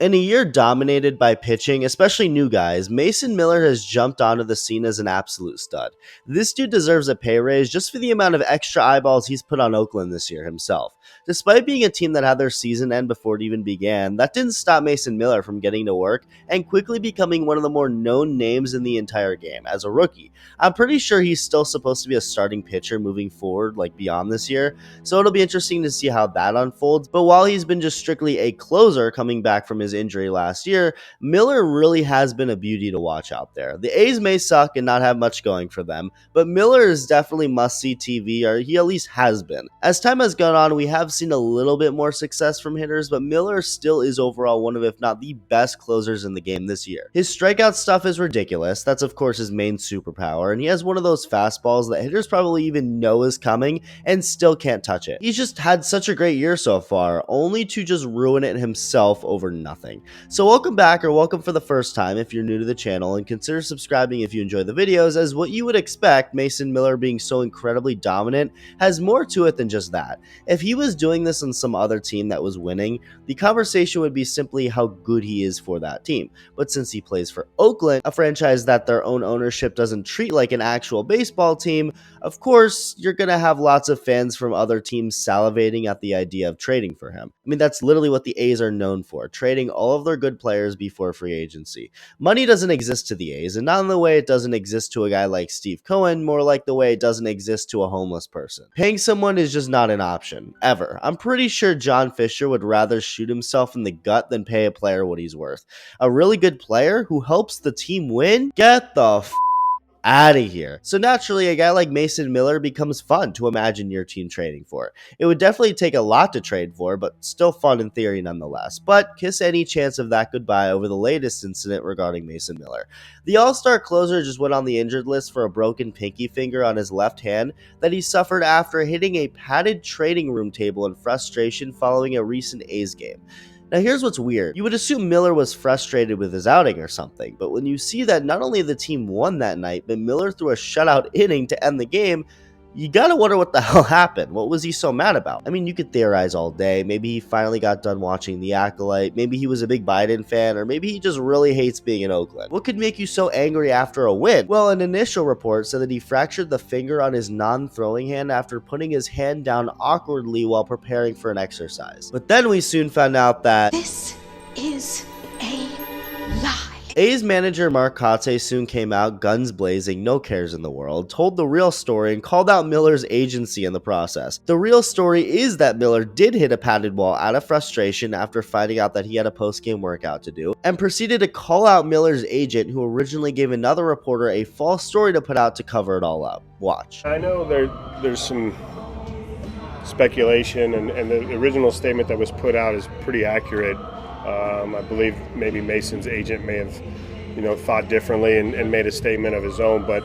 In a year dominated by pitching, especially new guys, Mason Miller has jumped onto the scene as an absolute stud. This dude deserves a pay raise just for the amount of extra eyeballs he's put on Oakland this year himself. Despite being a team that had their season end before it even began, that didn't stop Mason Miller from getting to work and quickly becoming one of the more known names in the entire game as a rookie. I'm pretty sure he's still supposed to be a starting pitcher moving forward, like beyond this year, so it'll be interesting to see how that unfolds. But while he's been just strictly a closer coming back from his injury last year, Miller really has been a beauty to watch out there. The A's may suck and not have much going for them, but Miller is definitely must-see TV, or he at least has been. As time has gone on, we have seen a little bit more success from hitters, but Miller still is overall one of, if not the best closers in the game this year. His strikeout stuff is ridiculous. That's of course his main superpower, and he has one of those fastballs that hitters probably even know is coming and still can't touch it. He's just had such a great year so far, only to just ruin it himself over nothing. So welcome back, or welcome for the first time if you're new to the channel, and consider subscribing if you enjoy the videos, as what you would expect, Mason Miller being so incredibly dominant has more to it than just that. If he was doing this on some other team that was winning, the conversation would be simply how good he is for that team. But since he plays for Oakland, a franchise that their own ownership doesn't treat like an actual baseball team, of course, you're going to have lots of fans from other teams salivating at the idea of trading for him. I mean, that's literally what the A's are known for, trading all of their good players before free agency. Money doesn't exist to the A's, and not in the way it doesn't exist to a guy like Steve Cohen, more like the way it doesn't exist to a homeless person. Paying someone is just not an option, ever. I'm pretty sure John Fisher would rather shoot himself in the gut than pay a player what he's worth. A really good player who helps the team win? Get the out of here. So naturally, a guy like Mason Miller becomes fun to imagine your team trading for. It would definitely take a lot to trade for, but still fun in theory nonetheless. But kiss any chance of that goodbye over the latest incident regarding Mason Miller. The all-star closer just went on the injured list for a broken pinky finger on his left hand that he suffered after hitting a padded trading room table in frustration following a recent A's game. Now here's what's weird. You would assume Miller was frustrated with his outing or something, but when you see that not only the team won that night, but Miller threw a shutout inning to end the game, you gotta wonder what the hell happened. What was he so mad about? I mean, you could theorize all day. Maybe he finally got done watching The Acolyte. Maybe he was a big Biden fan, or maybe he just really hates being in Oakland. What could make you so angry after a win? Well, an initial report said that he fractured the finger on his non-throwing hand after putting his hand down awkwardly while preparing for an exercise. But then we soon found out that this is a lie. A's manager Mark Kotsay soon came out, guns blazing, no cares in the world, told the real story and called out Miller's agency in the process. The real story is that Miller did hit a padded wall out of frustration after finding out that he had a post-game workout to do, and proceeded to call out Miller's agent, who originally gave another reporter a false story to put out to cover it all up. Watch. I know there's some speculation, and the original statement that was put out is pretty accurate. I believe maybe Mason's agent may have, thought differently and made a statement of his own. But,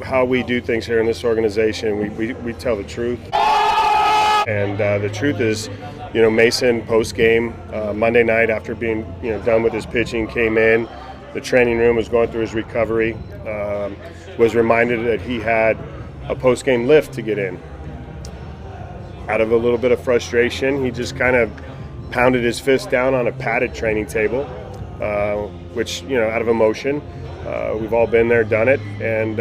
how we do things here in this organization, we tell the truth. And the truth is, Mason post-game, Monday night after being, done with his pitching, came in. The training room was going through his recovery, was reminded that he had a post-game lift to get in. Out of a little bit of frustration, he just kind of pounded his fist down on a padded training table, which, out of emotion. We've all been there, done it, and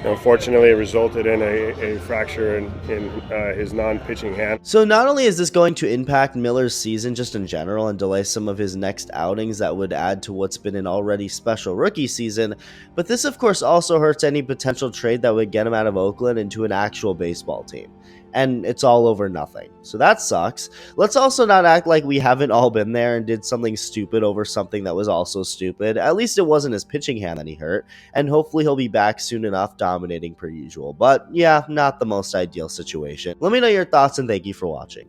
unfortunately it resulted in a fracture in his non-pitching hand. So not only is this going to impact Miller's season just in general and delay some of his next outings that would add to what's been an already special rookie season, but this of course also hurts any potential trade that would get him out of Oakland into an actual baseball team. And it's all over nothing. So that sucks. Let's also not act like we haven't all been there and did something stupid over something that was also stupid. At least it wasn't his pitching hand that he hurt, and hopefully he'll be back soon enough dominating per usual. But yeah, not the most ideal situation. Let me know your thoughts, and thank you for watching.